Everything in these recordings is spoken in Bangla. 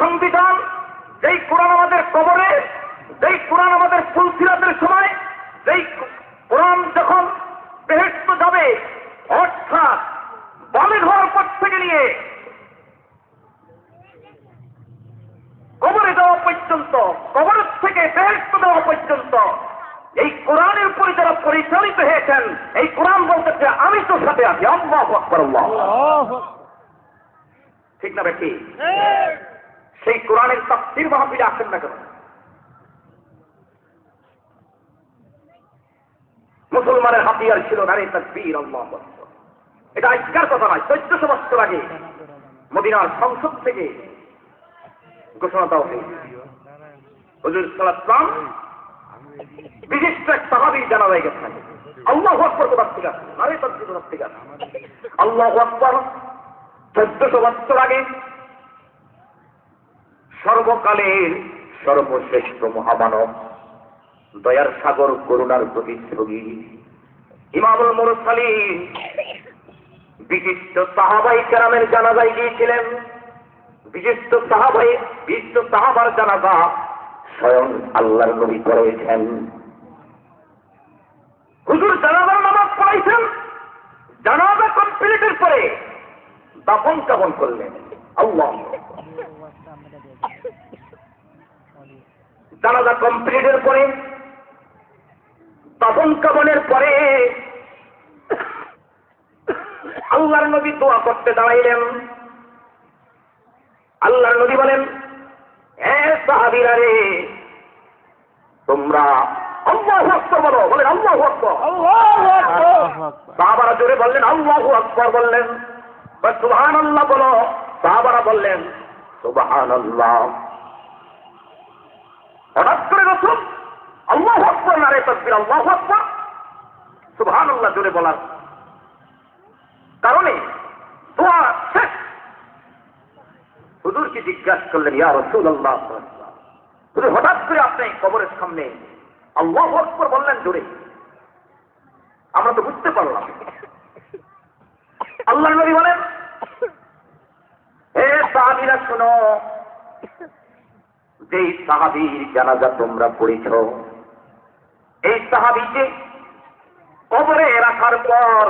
সংবিধান, যেই কোরআন আমাদের কবরে, যেই কোরআন আমাদের ফুলসিরাতের সময়, যেই কোরআন যখন বেহেশত যাবে, অর্থাৎ বামে হওয়ার পর থেকে নিয়ে কবরে যাওয়া পর্যন্ত, কবরের থেকে বেহেশত দেওয়া পর্যন্ত এই কোরআনের উপরে যারা পরিচালিত হয়েছেন, এই কোরআন বলতেছে আমি তোর সাথে আছি। আল্লাহু আকবার, আল্লাহ, ঠিক না বেশি? সেই কোরআনের তাফসীর মাহফিলে আসেন না কেন? মুসলমানের হাতিয়ার ছিল নারী তাকবীর, আল্লাহু আকবার। এটা আজকের কথা নয়, 1400 বছর আগে মদিনার সংসদ থেকে ঘোষণা দেওয়া হয়েছে। হুজুর সাল্লাল্লাহু আলাইহি ওয়াসাল্লাম বিশিষ্ট এক সাহাবীর জানাজায় গেছেন। আল্লাহু আকবার কোথা থেকে আসে? নারী তাকবীর কোথা থেকে আসে? আল্লাহু আকবার। 1400 বছর আগে সর্বকালের সর্বশ্রেষ্ঠ মহামানব, দয়ার সাগর, করুণার প্রতিচ্ছবি ইমামুল মুরসালিন বিশিষ্ট সাহাবায়ে কেরামের জানাজায় গিয়েছিলেন। বিশিষ্ট সাহাবার জানাজা স্বয়ং আল্লাহর নবী পড়াইছেন। হুজুর জানাজার নামাজ পড়াইছেন। জানাজা কমপ্লিটের পরে দাফন কাফন করলেন। আল্লাহ, জানাজা কমপ্লিটের পরে দাফন কাফনের পরে আল্লাহর নবী দোয়া করতে দাঁড়াইলেন। আল্লাহর নবী বলেন, হে সাহাবীরা রে, তোমরা আল্লাহু আকবার বলো। বলেন আল্লাহু আকবার, আল্লাহু আকবার। সাহাবারা জোরে বললেন আল্লাহু আকবার, বললেন সুবহানাল্লাহ বলো। সাহাবারা বললেন সুবহানাল্লাহ। হঠাৎ করে রাসূল আল্লাহু আকবার, নারে তাকবীর, আল্লাহু আকবার, সুবহানাল্লাহ জোরে বলার কারণে দোয়া শেষ। হুজুরকে জিজ্ঞাসা করলেন, ইয়া রাসূলুল্লাহ, হুজুর হঠাৎ করে আপনি কবরের সামনে আল্লাহু আকবার বললেন জোরে, আমরা তো বুঝতে পারলাম। আল্লাহর নবী বলেন, হে সাহাবীরা শোনো, যেই সাহাবীর জানাজা তোমরা পড়েছ, এই সাহাবীকে কবরে রাখার পর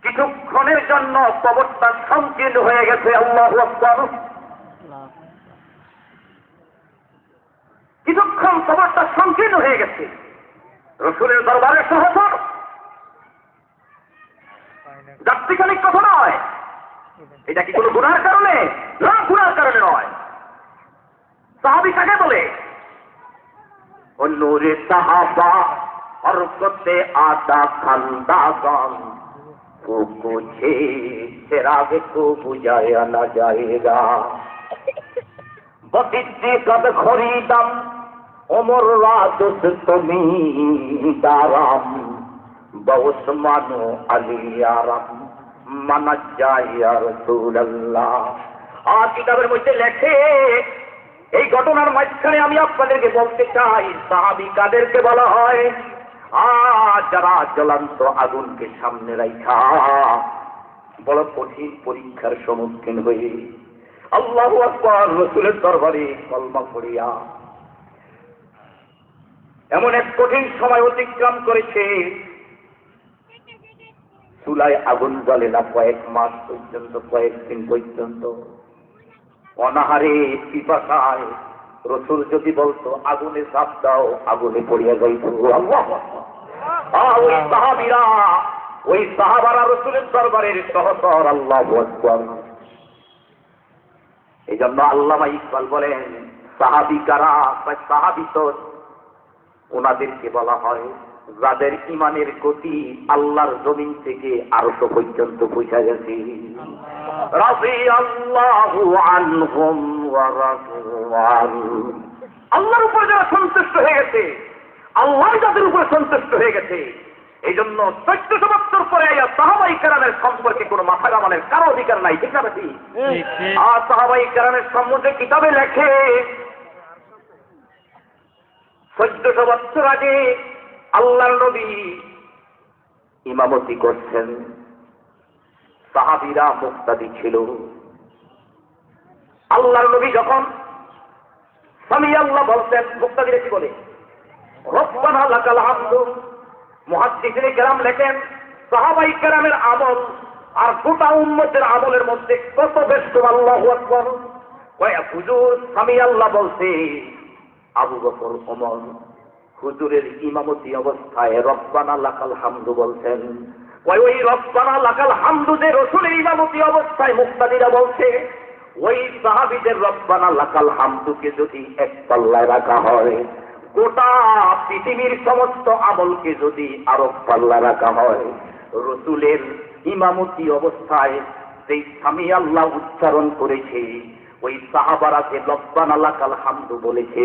কিছুক্ষণের জন্য কবরটা সংকীর্ণ হয়ে গেছে। আল্লাহু আকবার। কিছুক্ষণ কবরটা সংকীর্ণ হয়ে গেছে। রাসূলের দরবারে সহচর, যাত্রীখানিক কথা নয়। এটা কি কোনো গুনার কারণে? না, গুনার কারণে নয়। সাহাবী কাকে বলে? ও নূরে সাহাবা হরকতে আদা খান্দাগান को पूछे चिराग को बुझाया न जाएगा। बतिद्दी कद खरीदम उमर रादुस तुमी दाराम बहुस्मानो अली यारम माना जाया रसूलल्लाह। কিতাবের মধ্যে লেখে, এই ঘটনার মাঝখানে আমি আপনাদেরকে বলতে চাই, সাহাবী কাদেরকে বলা হয়? যারা জ্বলন্ত আগুনকে সামনে রাখা বড় কঠিন পরীক্ষার সম্মুখীন হয়ে আল্লাহু আকবার রাসূলের দরবারে কলমা পড়িয়া এমন এক কঠিন সময় অতিক্রম করেছে, চুলায় আগুন জ্বলে না কয়েক মাস পর্যন্ত, কয়েকদিন পর্যন্ত। অনাহারে পিপাসায় রাসূল যদি বলতো আগুনে ঝাঁপ দাও, আগুনে পড়িয়া যাইত। আল্লাহু আকবার। ওই সাহাবীরা, ওই সাহাবারা রাসূলের দরবারের সহচর। আল্লাহু আকবার। এই জন্য আল্লামা ইকবাল বলেন, সাহাবী কারা? সাহাবী তো ওনাদেরকে বলা হয় যাদের ইমানের গতি আল্লাহর জমিন থেকে আরশ পর্যন্ত পৌঁছে গেছে। রাদিয়াল্লাহু আনহুম ওয়া রাদওয়ান। আল্লাহর উপর যারা সন্তুষ্ট হয়ে গেছে, আল্লাহ যাদের উপর সন্তুষ্ট হয়ে গেছে, এই জন্য 1400 বছর পরে সাহাবায়ে কেরামের সম্পর্কে কোনো মাথা ঘামানোর কারো অধিকার নাই। ঠিক না বেশি? আর সাহাবায়ে কেরামের সম্বন্ধে কিতাবে লেখে 1400 বছর আগে আল্লাহর নবী ইমামতি করছেন, সাহাবীরা মুক্তাদি ছিল। আল্লাহর নবী যখন সামি আল্লাহ বলতেন, মুক্তাদিরে কি বলে, রব্বানা লাকাল হামদু, মুহাদ্দিসিনে কেরাম লেখেন সাহাবাই কেরামের আমল আর গোটা উম্মতের আমলের মধ্যে কত বেশ। আল্লাহু আকবার। হুজুর সামি আল্লাহ বলছে, আবু বকর ওমর হুজুরের ইমামতি অবস্থায় রব্বানা লাকাল হামদু বলছেন। ওই রব্বানা লাকাল হামদু যে রাসূলের ইমামতি অবস্থায় মুক্তাদিরা বলছে, ওই সাহাবীদের রব্বানা লাকাল হামদুকে যদি এক পাল্লায় রাখা হয়, গোটা পৃথিবীর সমস্ত আমলকে যদি আরব পাল্লা রাখা হয়, রাসূলের ইমামতি অবস্থায় যেই সামি আল্লাহ উচ্চারণ করেছে, ওই সাহাবারা যে রব্বানা লাকাল হামদু বলেছে,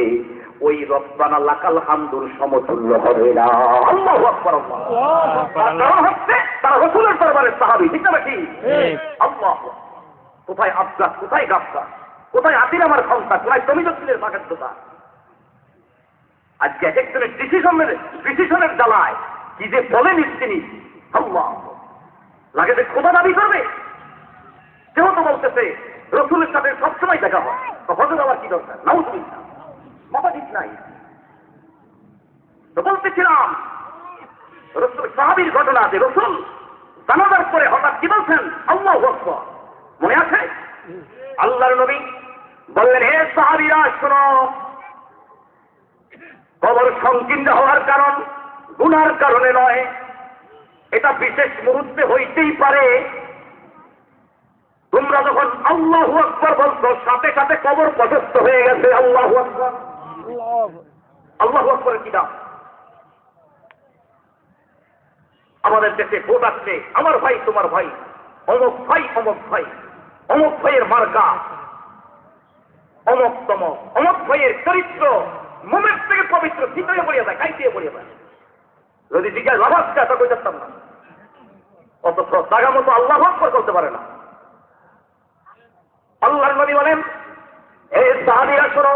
ওই রব্বানা লাকাল হামদুর সমতুল্য হবে না। আল্লাহু আকবার। কারণ হচ্ছে তারা রাসূলের দরবারের সাহাবী, ঠিক না নাকি? আল্লাহ, কোথায় আফগান, কোথায় গাফসা, কোথায় আতির আমার ক্ষমতা, কোথায় জমিদস্তিনের বাগাদ্যতা। আজকে এক একজনের ডিসিশনের জ্বালায় কি যে বলেন তিনি, আল্লাহ লাগে যে খোদা দাবি করবে। যেহেতু বলতেছে রসুলের সাথে সবসময় দেখা হয়, তো হজর আবার কি দরকার? নাউযুবিল্লাহ, মাথা ঠিক নাই। তো বলতেছিলাম রসুল সাহাবীর ঘটনা, যে রসুল জানাজার পরে হঠাৎ কি বলছেন, আল্লাহু আকবার, মনে আছে? আল্লাহর নবী বললেন, হে সাহাবীরা শোনো, কবর সংকীর্ণ হওয়ার কারণ গুনার কারণে নয়, এটা বিশেষ মুহূর্তে হইতেই পারে। তোমরা যখন আল্লাহু আকবার বলছো, সাথে সাথে কবর প্রশস্ত হয়ে গেছে। আল্লাহু আকবার। আল্লাহু আকবার কি দাম? আমাদের দেশে ভোট আসছে, আমার ভাই তোমার ভাই, অমুক ভাই অমুক ভাই, অমুক ভাইয়ের মার্কা অমুক তমক, অমুক ভাইয়ের চরিত্র মোমের থেকে পবিত্র, ভিতরে পড়িয়ে যায়, কাইতে পড়িয়ে যায়। যদি জিজ্ঞাসা লাভাসটা তা কই যাচ্তাম না, অথচ জায়গা মতো আল্লাহু আকবার করতে পারে না। আল্লাহর নবী বলেন, এই সাহাবীরা শোনো,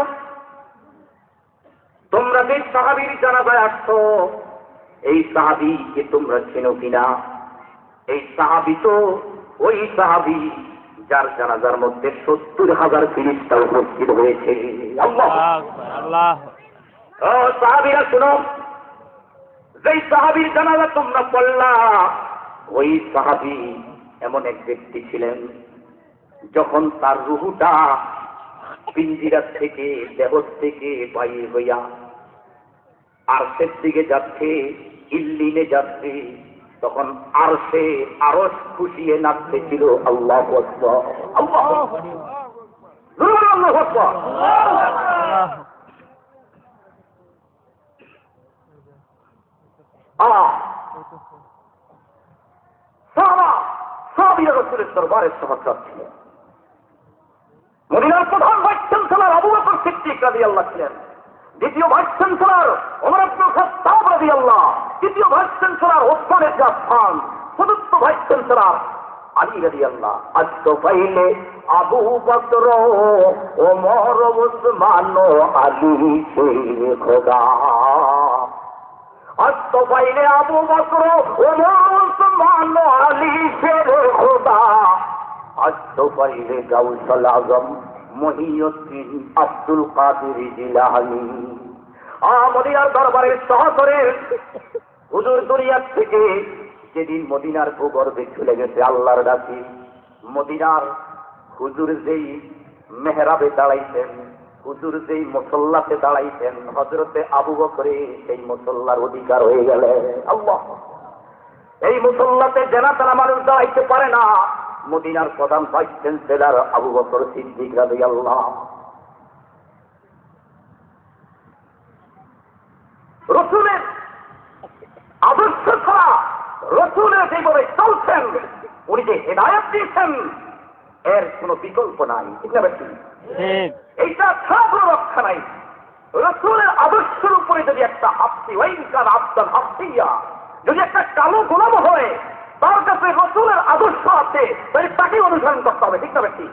তোমরা যে সাহাবীর জানাজায় আসছো, এই সাহাবীকে তোমরা চেনো কিনা? এই সাহাবী তো ওই সাহাবী যার জানাজার মধ্যে ৭০,০০০ ফেরেশতা উপস্থিত হয়েছে। আল্লাহ আল্লাহ। ও সাহাবীরা শোনো, যেই সাহাবীর জানাজা তোমরা পড়লা, ওই সাহাবী এমন এক ব্যক্তি ছিলেন, যখন তার রুহুটা পিঞ্জিরা থেকে, দেহ থেকে বাইর হইয়া আরশের দিকে যাচ্ছে, ইল্লিনে যাচ্ছে, তখন আরশে আরশ খুশিয়ে নাচতেছিল। আল্লাহু আকবার। আল্লাহু আকবার। আল্লাহু আকবার। সাহাবীরা রাসূলের দরবারে সহচর ছিলেন। মদিনার প্রধান ভাইস চ্যান্সেলর আবু বকর সিদ্দিক রাদিয়াল্লাহু ছিলেন, দ্বিতীয় ভাইস চ্যান্সেলর ওমর ইবনে খাত্তাব রাদিয়াল্লাহু, তৃতীয় ভাইস চ্যান্সেলর ওসমান ইবনে আফফান, চতুর্থ ভাইস চ্যান্সেলর আলী রাদিয়াল্লাহু। আজ তো পাইলে আবু বকর, ওমর, ওসমান, আলী সে খোদা। আজ তো পাইলে আবু বকর, ওমর, ওসমান, আলী সে খোদা। আজ তো পাইলে গাউসুল আজম, মহিউদ্দিন, আব্দুল কাদের জিলানী। মদিনার দরবারের সহচরের হুজুর দুনিয়ার থেকে যেদিন মদিনার ভূগর্ভে চলে গেছে আল্লাহর ডাকি, মদিনার হুজুর যেই মেহরাবে দাঁড়াইছেন, হুজুর যেই মুসল্লাতে দাঁড়াইছেন, হযরতে আবু বকরে সেই মুসল্লার অধিকার হয়ে গেলে। আল্লাহ, এই মুসল্লাতে জানাজার মানুষ দাঁড়াইতে পারে না। মদিনার প্রধান ভাইস চ্যান্সেলর আবু বকর সিদ্দিক রাদিয়াল্লাহু। রসুলের আদর্শ ছাড়া, রসুলের যেভাবে চলছেন, উনি যে হেদায়েত দিয়েছেন, এর কোনো বিকল্প নাই। ঠিক না বেশি? এইটা ছাড়া কোনো রক্ষা নাই। রসুলের আদর্শের উপরে যদি একটা হাফসি, ওয়াইনকার আফদাল হাফসিয়া, যদি একটা কালো গোলাম হয়, তার কাছে রসুলের আদর্শ আছে, তাহলে তাকে অনুসরণ করতে হবে। ঠিক না বেশি?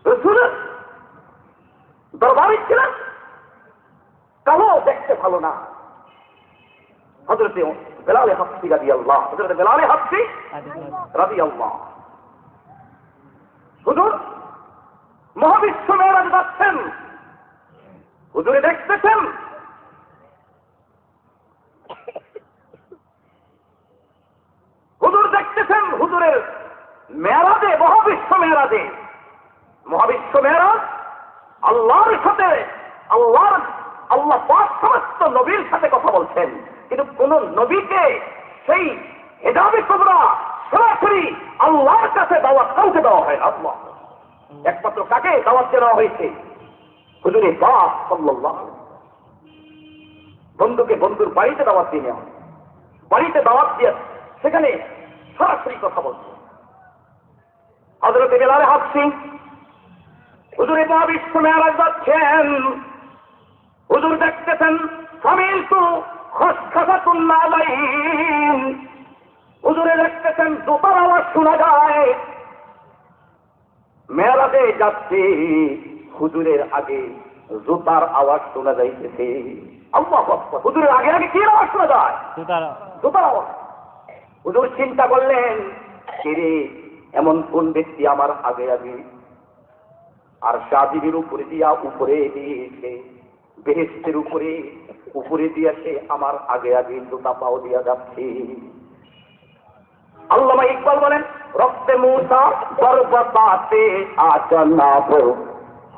রসুলের দরবারে ছিলেন, কালো দেখতে ভালো না। হযরতে বেলাল হাফসি রাদিয়াল্লাহু, হযরতে বেলাল হাফসি রাদিয়াল্লাহু, হুজুর মহাবিশ্ব মেরাজ যাচ্ছেন, হুজুরে দেখতেছেন হুজুর দেখতেছেন হুজুরের মেরাজে, মহাবিশ্ব মেরাজে, মহাবিশ্ব মেরাজ আল্লাহর সাথে, আল্লাহ পাক সমস্ত নবীর সাথে কথা বলছেন, কিন্তু কোন নবীকে সেই হেদাবে কুবরা সরাসরি আল্লাহর কাছে দাওয়াত কাউকে দেওয়া হয় আল্লাহ একমাত্র কাকে দাওয়াত দেওয়া হয়েছে? হুজুরে পাক সাল্লাল্লাহু আলাইহি বন্ধুকে বন্ধুর বাড়িতে দাওয়াত দিয়ে নেওয়া, বাড়িতে দাওয়াত দিয়ে সেখানে সরাসরি কথা বলছে। হযরত বেলাল হাবশী হুজুরে মহাবিশ্ব মেরাজ যাচ্ছেন, হুজুর দেখতেছেন সামিলতু খসখসাতুন নালাইন, হুজুরে দেখতেছেন জুতার আওয়াজ শোনা যায়। মেরাজে যাচ্ছে, হুজুরের আগে জুতার আওয়াজ শোনা যাইতেছে। আল্লাহু আকবার। হুজুরের আগে আগে কি আওয়াজ শোনা যায়? জুতার আওয়াজ। হুজুর চিন্তা করলেন, কিরে এমন কোন ব্যক্তি আমার আগে আগে আর শাদিবির উপরে দিয়া উপরে দিয়েছে, বেহেশতের উপরে দিয়া সে আমার আগে আগে জুতা পাও দিয়া যাচ্ছে। আল্লামা ইকবাল বলেন, রক্তে মুসা বরবাতে আজনাব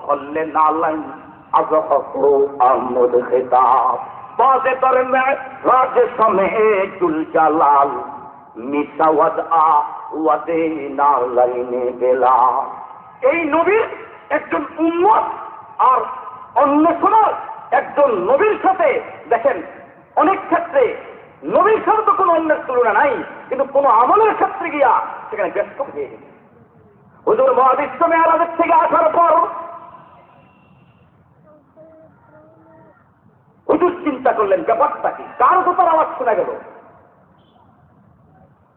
হল্লে নালাইন আজহকু আমুদ খিতাব বাজে দরমে রাজ সমেতুল জালাল মিসাওয়াদ আ ওয়াদে নালাইনে বেলা। এই নবীর একজন উম্মত আর অন্য সময় একজন নবীর সাথে দেখেন, অনেক ক্ষেত্রে নবীর সাথে তো কোনো অন্যের তুলনা নাই, কিন্তু কোনো আমলের ক্ষেত্রে গিয়া সেখানে ব্যস্ত হয়ে গেছে। হুজুর মহাবিশ্ব মেরাজের থেকে আসার পর হুজুর চিন্তা করলেন ব্যাপারটা কি, কার জুতার আওয়াজ শোনা গেল?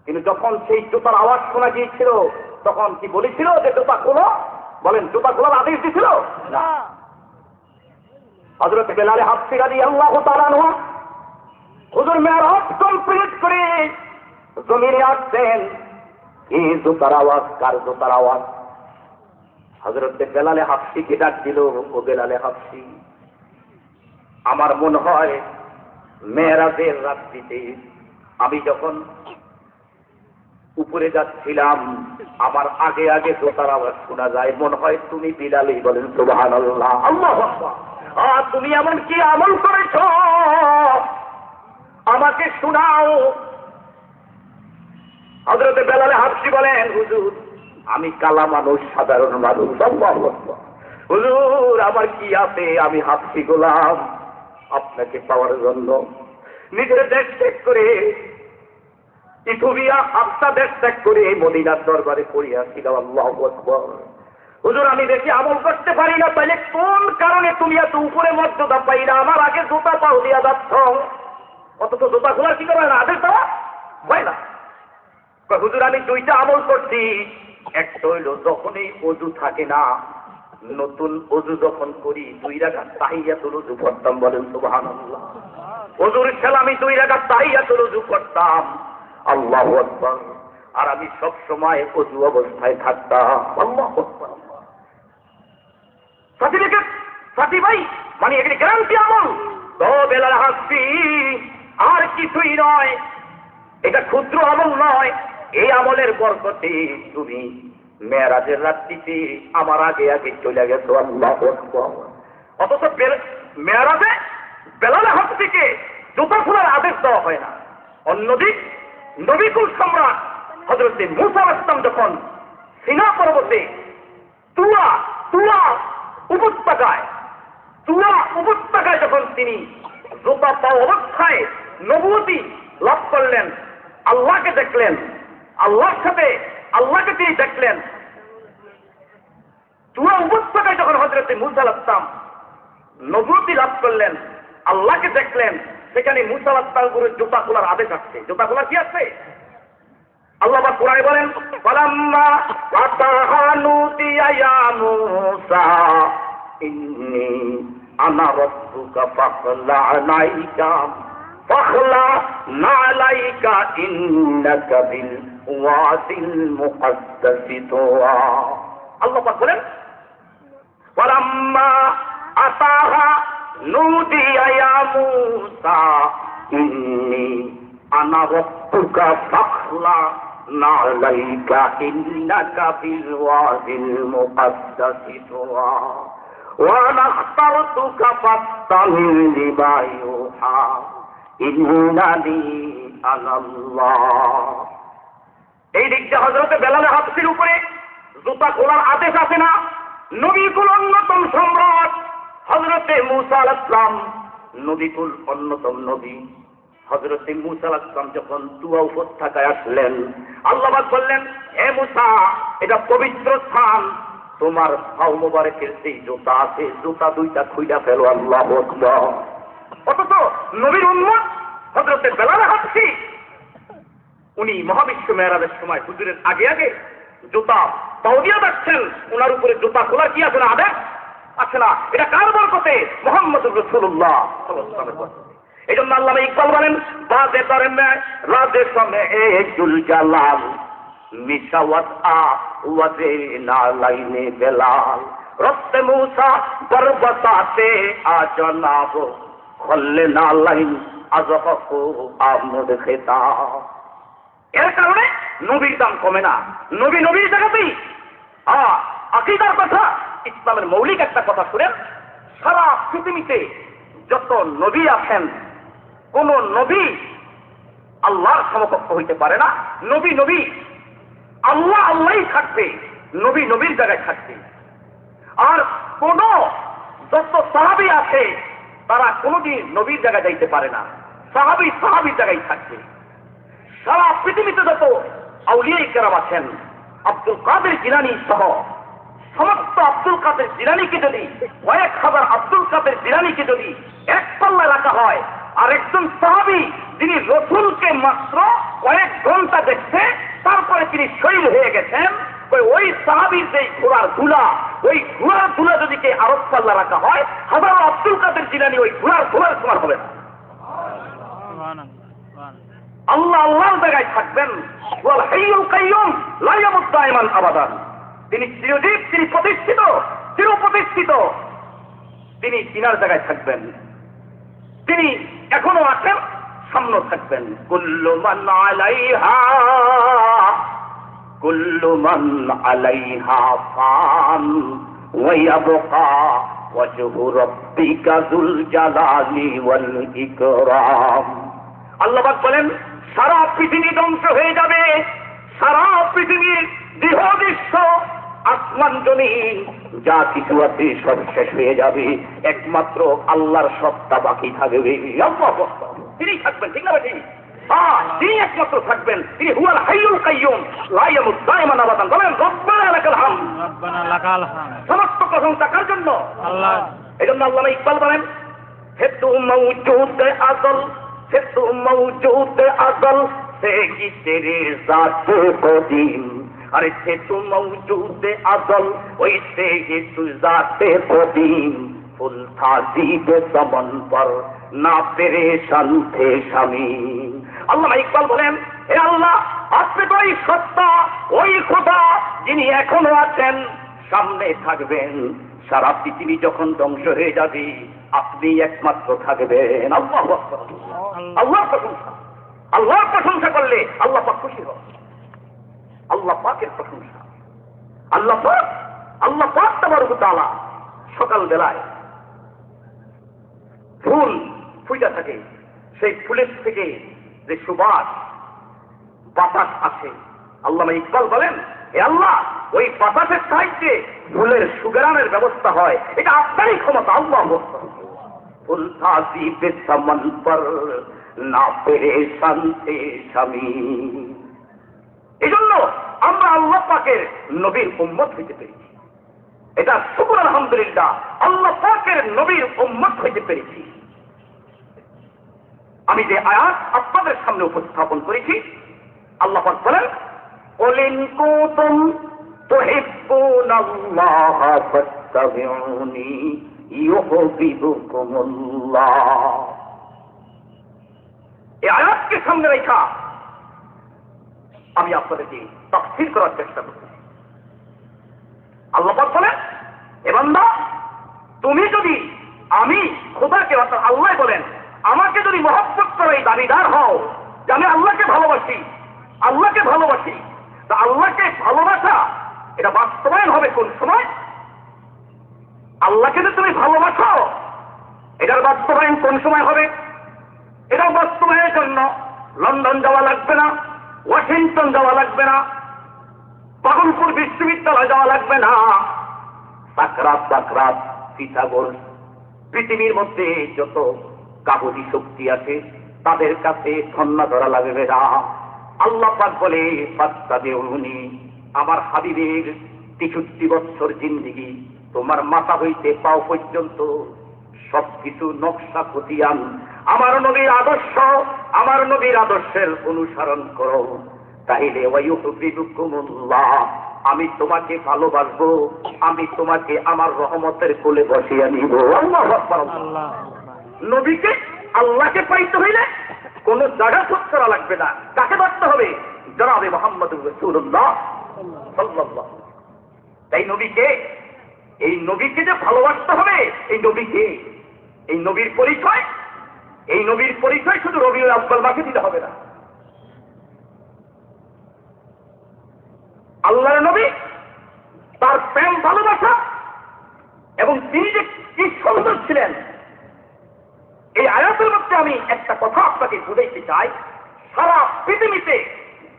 কিন্তু যখন সেই জুতার আওয়াজ শোনা গিয়েছিল তখন কি বলেছিল যে জুতা খোলো? বলেন, জুতা খোলার আদেশ দিয়েছিল না। হযরত বেলাল হাবশী রাদিয়াল্লাহু তাআলা আনহু হুজুর মেরাজ কমপ্লিট করে জমিনে আসছেন, এই জুতার আওয়াজ কার জুতার আওয়াজ? হযরত বেলাল হাবশীকে ডাক দিল, ও বেলাল হাবশী, আমার মনে হয় মেরাজের রাত্রিতে আমি যখন উপরে যাচ্ছিলাম আমার আগে আগে জুতার আওয়াজ শোনা যায়, মনে হয় তুমি বিলালই। বলেন সুবহানাল্লাহ। আল্লাহু আকবার। তুমি এমন কি আমল করেছ আমাকে শোনাও। হযরত বেলাল হাবশী বলেন, হুজুর আমি কালা মানুষ, সাধারণ মানুষ। আল্লাহু আকবার। হুজুর আমার কি আছে, আমি হাবশী গোলাম, আপনাকে পাওয়ার জন্য নিজের দেশ ত্যাগ করে ইথিওপিয়া হাবশা দেশ ত্যাগ করে মদিনার দরবারে পড়িয়াছিলাম। আল্লাহু আকবার। হুজুর আমি দেখি আমল করতে পারি না, তাইলে কোন কারণে তুমি এত উপরে মর্যাদা পাইলা, আমার আগে জুতা পাও দিয়া যাচ্ছ, অথচ জুতা খোলার কি করবে না, আদেশ দেওয়া হয় না। হুজুর আমি দুইটা আমল করছি, একটা হইল যখনই ওযু থাকে না, নতুন ওযু যখন করি 2 রাকাত তাহিয়াতুল ওযু পড়তাম। বলেন সুবহানাল্লাহ। ওযুর খেলা আমি 2 রাকাত তাহিয়াতুল ওযু করতাম। আল্লাহু আকবার। আর আমি সব সময় ওযু অবস্থায় থাকতাম। আল্লাহু আকবার। সার্টিফিকেট, সাথী ভাই, মানে এগুলি গ্যারান্টি আমল। তো বেলাল হাবশী আর কিছুই নয়, এটা ক্ষুদ্র আমল নয়, এই আমলের বরকতে তুমি মেরাজের রাত্রিতে আমার আগে আগে চলে গেছো। আল্লাহু আকবার। অথচ মেরাজে বেলাল হাবশীকে জুতা খোলার আদেশ দেওয়া হয় না। অন্যদিক নবিকুল সম্রাট হযরত মূসা আলাইহিস সালাম যখন সিনা পর্বতে তুয়া উপত্যকায় যখন তিনি জুতা পাওয়া অবস্থায় নবুয়তি লাভ করলেন, আল্লাহকে দেখলেন, আল্লাহকে তিনি দেখলেন। তুয়া উপত্যকায় যখন হযরত মূসা আলাইহিস সালাম নবুয়তি লাভ করলেন, আল্লাহকে দেখলেন, সেখানে মূসা আলাইহিস সালামের উপরে জুতা খোলার আদেশ আসছে। জুতা খোলার কি আছে? আল্লাহ পাক কোরআনে বলেন, ফালাম্মা আতাহা নুদিয়া ইয়া মূসা ইন্নী আনা রাব্বুকা ফাখলা নালাইকা ইন্নাকা বিল ওয়াদিল মুকদ্দাসি তুয়া। আল্লাহ পাক বলেন ওয়ালাম্মা আতাহা নুদিয়া ইয়া মূসা ইন্নী আনা রাব্বুকা ফাখলা নালাইকা ইন্নাকা বিল ওয়াদিল মুকাদ্দাসি তুওয়া ওয়া নাখতারতুকা ফাত্তাবি'নি লিমা ইউহা ইন্নানি আনাল্লাহ। এই দিকটা হযরতে বেলাল হাবশির উপরে জুতা খোলার আদেশ আছে না? নবীকুল অন্যতম সম্রাট হযরতে মূসা আলাইহিস সালাম, নবীকুল অন্যতম নবী হযরতে মূসা আলাইহিস সালাম যখন তুয়া উপত্যকায় আসলেন, আল্লাহ পাক বললেন, হে মূসা, এটা পবিত্র স্থান, তোমার পাও মোবারকের সেই জুতা আছে, জুতা দুইটা খুইলা ফেলো। আল্লাহু আকবার। অথচ নবীর উম্মত হযরতে বেলাল হাবশি, উনি মহাবিশ্ব মেরাজের সময় হুজুরের আগে আগে জুতা পাও দিয়ে যাচ্ছেন, ওনার উপরে জুতা খোলার কি আছে না? আদেশ আছে না? এটা কার বরকতে? মুহাম্মদুর রাসূলুল্লাহ সাল্লাল্লাহু আলাইহি ওয়াসাল্লাম। এই জন্য আল্লামা ইকবাল বলেন, বাজে দরে মে রাজে সমে জুল জালাল মিশাওয়াত আ ওয়াজে না লাইনে বেলাল রস্তে মূসা বরবতাতে আ জনাব খল্লে না লাইন আযফু আমদ খেতা। এর কারণে নবীর দাম কমে না। নবী নবীর জায়গাতেই আকীদার কথা, ইসলামের মৌলিক একটা কথা শুনেন, সারা পৃথিবীতে যত নবী আছেন, কোন নবী আল্লাহর সমকক্ষ হইতে পারে না। নবী নবী, আল্লাহ আল্লাহই থাকবে, নবী নবীর জায়গায় থাকবে। আর কোন যত সাহাবী আছে তারা কোনদিন নবীর জায়গায় যাইতে পারে না, সাহাবী সাহাবীর জায়গায় থাকবে। সারা পৃথিবীতে যত আউলিয়ায়ে কেরাম আছেন, আব্দুল কাদের জিলানী সহ সমস্ত আব্দুল কাদের জিলানীকে যদি, কয়েক হাজার আব্দুল কাদের জিলানীকে যদি এক পাল্লায় রাখা হয়, আর একজন সাহাবী যিনি রাসূলকে মাত্র কয়েক ঘন্টা দেখছে, তারপরে তিনি শহীদ হয়ে গেছেন, ওই সাহাবীর যে ঘোড়ার ধুলা, ওই ঘোড়ার ধুলা যদি কে আরব পাল্লা রাখা হয়, হাজারো আব্দুল কাদের জিলানী ওই ঘোড়ার ধুলার সমান হবে না। আল্লাহ আল্লাহর জায়গায় থাকবেন। ওয়াল হাইয়ুল কাইয়ুম লা ইয়ামুত দাইমান আবাদান। তিনি চিরজীব, তিনি প্রতিষ্ঠিত, চিরপ্রতিষ্ঠিত, তিনি তিনার জায়গায় থাকবেন। তিনি এখনো আছেন, সামনে থাকবেন। কুল্লু মান আলাইহা ফান ওয়া ইয়াবকা ওয়াজহু রাব্বিকা যুল জালালি ওয়াল ইকরাম। আল্লাহ পাক বলেন, সারা পৃথিবী ধ্বংস হয়ে যাবে, সারা পৃথিবীর দৃশ্য, আসমান জমিন যা কিছু আছে সব শেষ হয়ে যাবে, একমাত্র আল্লাহর সত্তা বাকি থাকবে। তিনি থাকবেন, ঠিক না? ঠিক। তিনি একমাত্র থাকবেন। তিনি হুয়াল হাইয়ুল কাইয়ুম লা ইয়ামুত দাইমান আবাদান। বলেন রব্বানা লাকাল হামদ। রব্বানা লাকাল হামদ। সমস্ত প্রশংসা কার জন্য? আল্লাহ। এজন্য আল্লামা ইকবাল বলেন, হে তু মওজুদ আযল, হে তু মওজুদ আযল সে কি তেরে জাত কদিম। अरे थे तू मौजूद अज़ल वैसे ही तू ज़ाते कदीम फुल था जीब समन पर ना परेशान थे शमीम। আল্লামা ইকবাল বলেন, হে আল্লাহ, আপনি তো ওই সত্তা, ওই খোদা যিনি এখনো আছেন, সামনে থাকবেন, সারা পৃথিবী যখন ধ্বংস হয়ে যাবে আপনি একমাত্র থাকবেন। আল্লাহু আকবার। আল্লাহর প্রশংসা, আল্লাহর প্রশংসা করলে আল্লাহ পাক খুশি হন। আল্লাহ পাকের প্রশংসা, আল্লাহ পাক তাবারক ওয়া তাআলা সকাল বেলায় ফুল ফুটে থাকে, সেই ফুলের থেকে যে সুবাস বাতাস আসে, আল্লামা ইকবাল বলেন, হে আল্লাহ, ওই বাতাসের সাহায্যে ফুলের সুগরানের ব্যবস্থা হয়, এটা আপনারই ক্ষমতা। আল্লাহু আকবার। ফুল তাজিবে সমন পর না পেরেশান थे शमीम। এজন্য আমরা আল্লাহ পাকের নবীর উম্মত হইতে পেরেছি। এটা শুকর আলহামদুলিল্লাহ, আল্লাহ পাকের নবীর উম্মত হইতে পেরেছি। আমি যে আয়াত আপনাদের সামনে উপস্থাপন করেছি, আল্লাহ পাক বলেন, কুল ইন কুনতুম তুহিব্বুনাল্লাহ ফাত্তাবিউনি ইউহিব্বুকুমুল্লাহ। এই আয়াতকে সামনে রেখা আমি আপনাদেরকে তাফসীর করার চেষ্টা করছি। আল্লাহ পাক বলেন, এ বান্দা তুমি যদি আমি খোদাকে অর্থাৎ আল্লাহ বলেন আমাকে যদি মহব্বত করে এই দাবিদার হও যে আমি আল্লাহকে ভালোবাসি, তা আল্লাহকে ভালোবাসা এটা বাস্তবায়ন হবে কোন সময়? আল্লাহকে যে তুমি ভালোবাসো এটার বাস্তবায়ন কোন সময় হবে? এটার বাস্তবায়নের জন্য লন্ডন যাওয়া লাগবে না, ওয়াশিংটন যাওয়া লাগবে না, পাগলপুর বিশ্ববিদ্যালয় যাওয়া লাগবে না, সাকরাত সীতাগর পৃথিবীর মধ্যে যত কাবুলি শক্তি আছে তাদের কাছে ধন্না ধরা লাগবে না। আল্লাহ পাক বলে, ফাত্তাবিউনি, আমার হাবিবের 63 বছর জিন্দেগি তোমার মাথা হইতে পাও পর্যন্ত সবকিছু নকশা খতিয়ান আমার নবীর আদর্শের অনুসরণ করো, তাইলে ওয়ায়ুহিব্বুকুমুল্লাহ, আমি তোমাকে ভালোবাসবো, আমি তোমাকে আমার রহমতের কোলে বসিয়ে নিব। আল্লাহু আকবার। নবীকে আল্লাহকে পাইতে হইলে কোন জায়গা খোঁজ করা লাগবে না। কাকে বাঁচতে হবে? জনাবে মুহাম্মদুর রাসূলুল্লাহ সাল্লাল্লাহু। তাই এই নবীকে যে ভালোবাসতে হবে, এই নবীর পরিচয় শুধু রবিউল আউয়াল মাসে দিতে হবে না। আল্লাহর নবী তার প্রেম ভালোবাসা এবং তিনি যে কি সুন্দর ছিলেন, এই আয়াতের মধ্যে আমি একটা কথা আপনাকে বুঝাইতে চাই। সারা পৃথিবীতে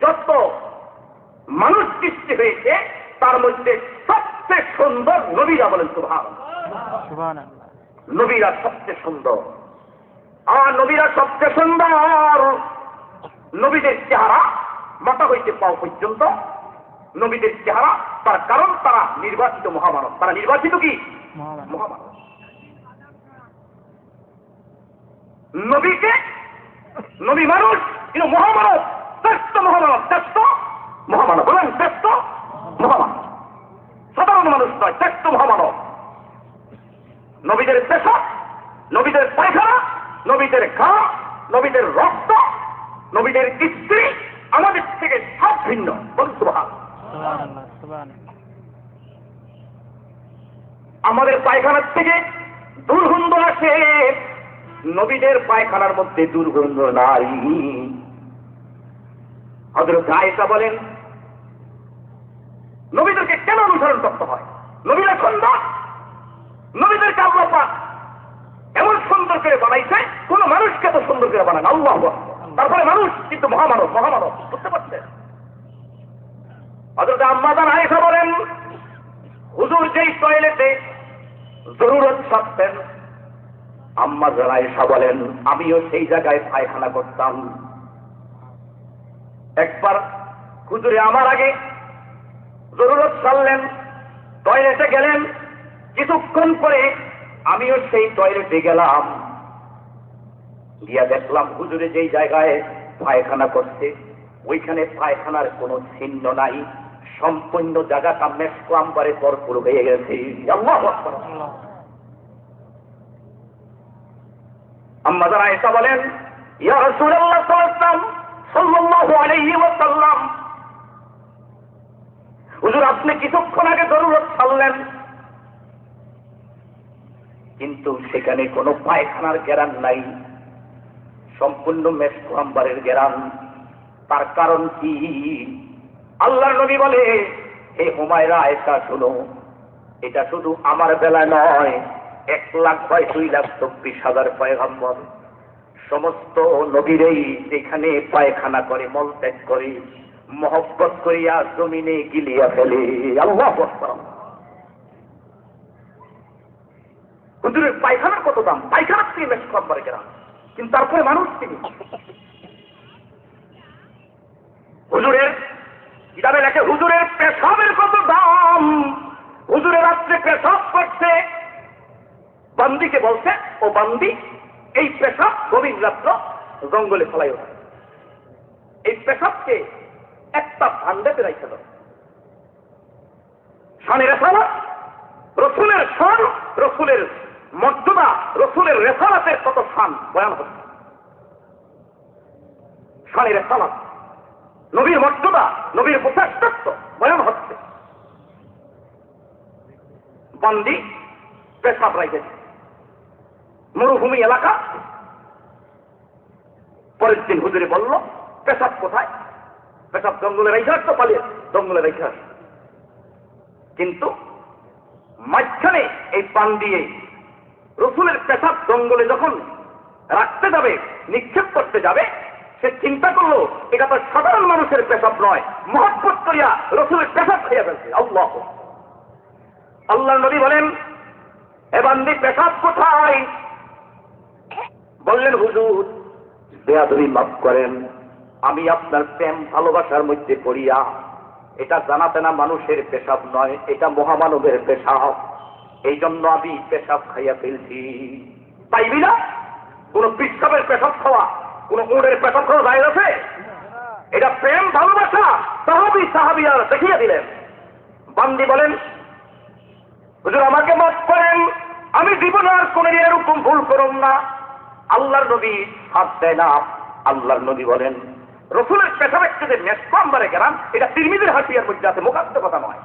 যত মানুষ সৃষ্টি হয়েছে তার মধ্যে সবচেয়ে সুন্দর নবীরা, বলেন সুবহানাল্লাহ। নবীরা সবচেয়ে সুন্দর, আর নবীরা সবচেয়ে সুন্দর। নবীদের চেহারা মাথা হইতে পাও পর্যন্ত নবীদের চেহারা, তার কারণ তারা নির্বাচিত মহামানব। তারা নির্বাচিত কি? মহামানব। নবী মানুষ কিন্তু মহামানব, শ্রেষ্ঠ মহামানব, বলেন শ্রেষ্ঠ মহামানব, সাধারণ মানুষ নয়, শ্রেষ্ঠ মহামানব। নবীদের পেশাব, নবীদের পায়খানা, নবীদের ঘা, নবীদের রক্ত, নবীদের স্ত্রী আমাদের থেকে সব ভিন্ন। আমাদের পায়খানার থেকে দুর্গন্ধ আসে, নবীদের পায়খানার মধ্যে দুর্গন্ধ নাই। হযরত আয়েশা বলেন, নবীদেরকে কেন অনুসরণ করতে হয়? নবীরা সুন্দর, নবীদেরকে আল্লাহ পাক এমন সুন্দর করে বানাইছে, কোন মানুষকে তো সুন্দর করে বানান আল্লাহ। তারপরে মানুষ কিন্তু মহামানব, বুঝতে পারছেন? হযরত আম্মা জান আয়েশা বলেন, হুজুর যেই টয়লেটে জরুরত থাকতেন, আম্মা জান আয়েশা বলেন আমিও সেই জায়গায় পায়খানা করতাম। একবার হুজুরে আমার আগে জরুরত সারলেন, টয়লেটে গেলেন, কিছুক্ষণ পরে আমিও সেই টয়লেটে গেলাম, গিয়া দেখলাম হুজুরে যেই জায়গায় পায়খানা করছে ওইখানে পায়খানার কোনো চিহ্ন নাই, সম্পূর্ণ জায়গাটা মেশক আম্বারে ভরপুর হয়ে গেছে। আল্লাহু আকবার। আম্মা জান আয়েশা বলেন, ইয়া রাসূলুল্লাহ সাল্লাল্লাহু আলাইহি ওয়াসাল্লাম, হুজুর আপনি কিছুক্ষণ আগে জরুরত ছাড়লেন, কিন্তু সেখানে কোনো পায়খানার গ্যারান নাই, সম্পূর্ণ মেশক আম্বারের গ্যারান। তার কারণ কি? আল্লাহর নবী বলে, হে হুমায়রা আয়েশা শোনো, এটা শুধু আমার বেলায় নয়, 1,02,24,000 পয়গম্বর সমস্ত নবীরাই যেখানে পায়খানা করে, মলত্যাগ করে, মহব্বত করিয়া জমিনে গিলিয়া ফেলে। আল্লাহু আকবার। হুজুরের পায়খানার কত দাম, পায়খানার থেকে মেশক আম্বারের গ্যারান, কিন্তু তারপরে মানুষ তিনি। হুজুরের কিতাবে লেখে হুজুরের পেশাবের কত দাম। হুজুরের রাত্রে পেশাব করছে, বান্দিকে বলছে, ও বান্দি এই পেশাব গভীর রাত্র জঙ্গলে ফেলাই ওঠে, এই পেশাবকে একটা ভান্ডাতে রাখতে দাও। শানের রেসালাত, রসুলের শান, রসুলের মর্যাদা, রসুলের রেসালাতের কত শান বয়ান হচ্ছে। শানের রেসালাত, নবীর মর্যাদা, নবীর প্রচেষ্টত্ব বয়ান হচ্ছে। বান্দি পেশাব রাখেছে, মরুভূমি এলাকা। পরের দিন হুজুরে বলল, পেশাব কোথায়? পেশাব জঙ্গলে রেখে আসতো, পালিয়ে জঙ্গলে রেখে আস। কিন্তু মাঝখানে এই পান দিয়ে রসুলের পেশাব জঙ্গলে যখন রাখতে যাবে, নিক্ষেপ করতে যাবে, সে চিন্তা করলো এটা তো সাধারণ মানুষের পেশাব নয়, মহব্বত করিয়া রসুলের পেশাব খাইয়া ফেলছে। আল্লাহ আল্লাহ নবী বলেন, এ বান্দি পেশাব কোথায়? বললেন, হুজুর বেয়াদবি মাফ করেন, আমি আপনার প্রেম ভালোবাসার মধ্যে পড়িয়া এটা জানাতে না মানুষের পেশাব নয়, এটা মহামানবের পেশাব, এই জন্য আমি পেশাব খাইয়া ফেলছি। পাইবি না? কোন পিসাবের পেশাব খাওয়া, কোন উড়ের পেশাব খাওয়া যায় আছে? এটা প্রেম ভালোবাসা। সাহাবী আর দেখিয়ে দিলেন। বান্দি বলেন, হুজুর আমাকে মাফ করেন, আমি জীবনে আর কোনদিন এরকম ভুল করব না। আল্লাহর নবী হাত দেয় না। আল্লাহর নবী বলেন, রসুলের পেশাবের থেকে মেসকাম্বারে গেলাম, এটা তিরমিজির হাদিসের মধ্যে আছে, মুখাস্ত কথা নয়।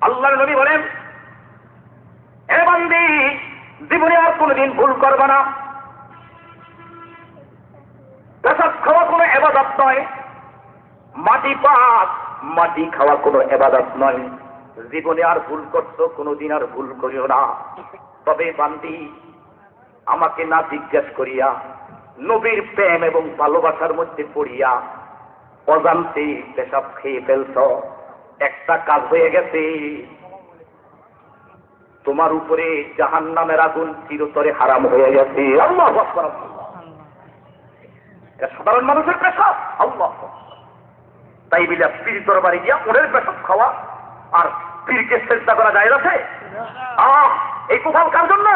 আল্লাহর নবী বলেন, এ বান্দি জীবনে আর কোনদিন ভুল করবে না। পেশাব খাওয়া কোনো ইবাদত নয়, মাটি পাক মাটি খাওয়া কোনো ইবাদত নয়। জীবনে আর ভুল করছো, কোনোদিন আর ভুল করিও না। তবে বান্দি আমাকে না জিজ্ঞেস করিয়া নবীর প্রেম এবং ভালোবাসার মধ্যে পড়িয়া অজান্তে পেশাব খেয়ে ফেলছ, একটা কাজ হয়ে গেছে, তোমার উপরে জাহান্নামের আগুন চিরতরে হারাম হয়ে গেছে। আল্লাহু আকবার। এটা সাধারণ মানুষের পেশাব। আল্লাহ, তাই বলে পীর দরবারে গিয়া ওদের পেশাব খাওয়া আর পীরকে চেষ্টা করা যায় আছে? এই কোথাও কার জন্য?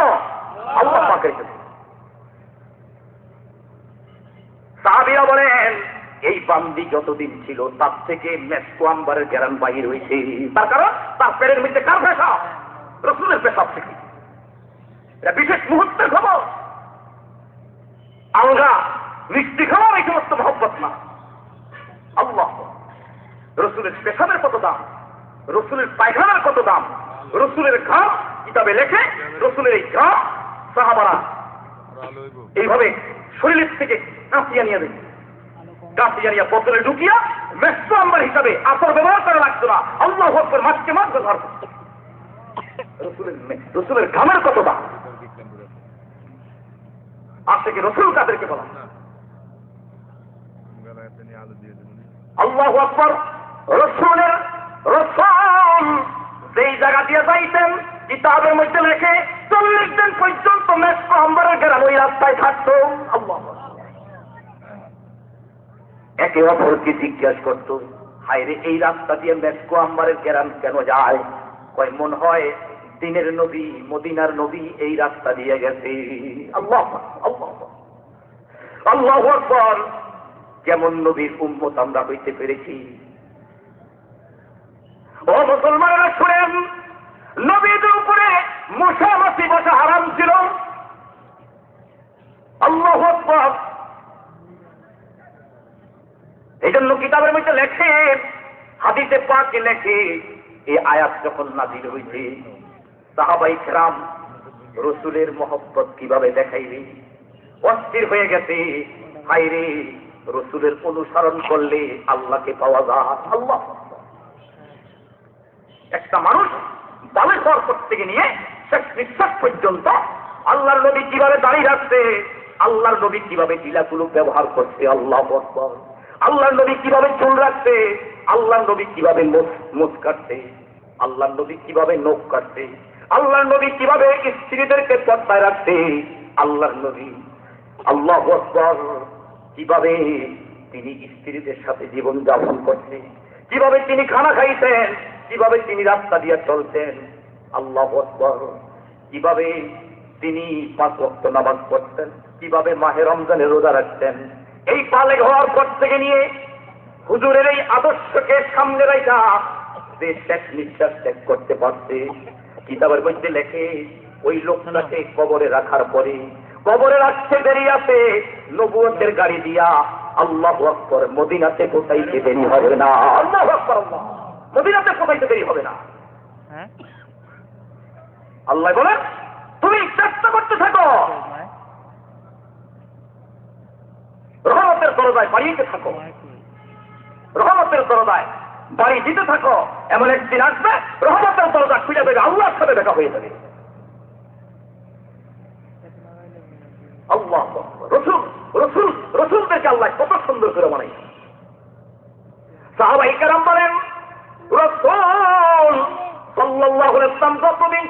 আল্লাহ পাকের জন্য। সাহাবীরা বলেন, এই বান্দি যতদিন ছিল তার থেকে মেসকো আম্বারের গ্যারান বাহির হয়েছে। তার কারণ তার পেটের মধ্যে কার পেশাব? রসুলের পেশাব থেকে। এটা বিশেষ মুহূর্তের খবর। আলগা মিষ্টি খাওয়ার এই সমস্ত মহব্বত না। আল্লাহ, রসুলের পেশাবের কত দাম, রসুলের পায়খানার কত দাম, রসুলের ঘাম কিতাবে লেখে, রসুলের এই ঘাম সাহাবারা এইভাবে শরীরের থেকে কাঁচিয়া নিয়ে দেয়, কাঁচিয়া নিয়ে বোতলে ঢুকিয়া মেসকো আম্বার হিসাবে আসর ব্যবহার করা লাগতো না। আল্লাহু আকবার, মাছকে মাছ ব্যবহার করত। রসুলের ঘামের কত দাম। আর থেকে রসুল কাদেরকে বলা? আল্লাহু আকবার। রসুলের রসুল যেই জায়গা দিয়ে যাইতেন কিতাবের মধ্যে লেখে 40 দিন পর্যন্ত মেসকো আম্বারের গ্রাম ওই রাস্তায় থাকত। আল্লাহ, একে অপরকে জিজ্ঞাসা করত, হায়রে এই রাস্তা দিয়ে মেসকো আম্বারের গ্রাম কেন যায়? কয় মন হয় দিনের নবী মদিনার নবী এই রাস্তা দিয়ে গেছে। আল্লাহ আল্লাহ আল্লাহু আকবার। কেমন নবীর উম্মত আমরা হইতে পেরেছি। ও মুসলমানেরা শুনেন, নবীদের উপরে মুসামাসি বসা হারাম ছিল। আল্লাহু আকবার। এই জন্য কিতাবের মধ্যে লেখে, হাদিসে পাকে লেখে, এই আয়াত যখন নাযিল হইছে সাহাবায়ে কেরাম রসুলের মহব্বত কিভাবে দেখাইবে, অস্থির হয়ে গেছে। হায়রে, রসুলের অনুসরণ করলে আল্লাহকে পাওয়া যায়। আল্লাহ, একটা মানুষ বালে ঘর থেকে নিয়ে শেষ নিঃশ্বাস পর্যন্ত আল্লাহর নবী কিভাবে দাঁড়িয়ে রাখছে, আল্লাহর নবী কিভাবে টিলাগুলো ব্যবহার করছে, আল্লাহু আকবার। আল্লাহর নবী কিভাবে চুল রাখছে, আল্লাহর নবী কিভাবে মুখ কাটছে, আল্লাহর নবী কিভাবে নখ কাটছে, আল্লাহর নবী কিভাবে স্ত্রীদেরকে পর্দায় রাখছে, আল্লাহর নবী আল্লাহু আকবার কিভাবে তিনি স্ত্রীদের সাথে জীবন যাপন করছে, কিভাবে তিনি খানা খাইতেন, কিভাবে তিনি রাস্তা দিয়ে চলতেন। আল্লাহু আকবার। কিভাবে তিনি 5 ওয়াক্ত নামাজ পড়তেন, কিভাবে মাহে রমজানের রোজা রাখতেন। এই বালেগ হওয়ার পর থেকে নিয়ে হুজুরের এই আদর্শকে সামনে রাখা যে শেষ নিঃশ্বাস ত্যাগ করতে পারছে, কিতাবের মধ্যে লেখে ওই লোকটাকে কবরে রাখার পরে, কবরে রাখতে দেরি আছে, নবুয়তের গাড়ি দিয়া আল্লাহু আকবার মদিনাতে পৌঁছাইতে দেরি হবে না। আল্লাহু আকবার। আল্লাহ, মদিনাতে পৌঁছাইতে দেরি হবে না। আল্লাহ বলেন তুমি চেষ্টা করতে থাকো, রহমতের দরজায় বাড়িতে থাকো, রহমতের দরজায় বাড়ি দিতে থাকো। এমন একদিন আসবে রহমতের দরজা খুলে দেবে, আল্লাহর সাথে দেখা হয়ে যাবে। আল্লাহ রসুল রসুল রসুলদেরকে আল্লাহ কত সুন্দর করে বানাই। সাহাবায়ে কেরাম বলেন রাসূল সাল্লাল্লাহু আলাইহি ওয়াসাল্লাম যতদিন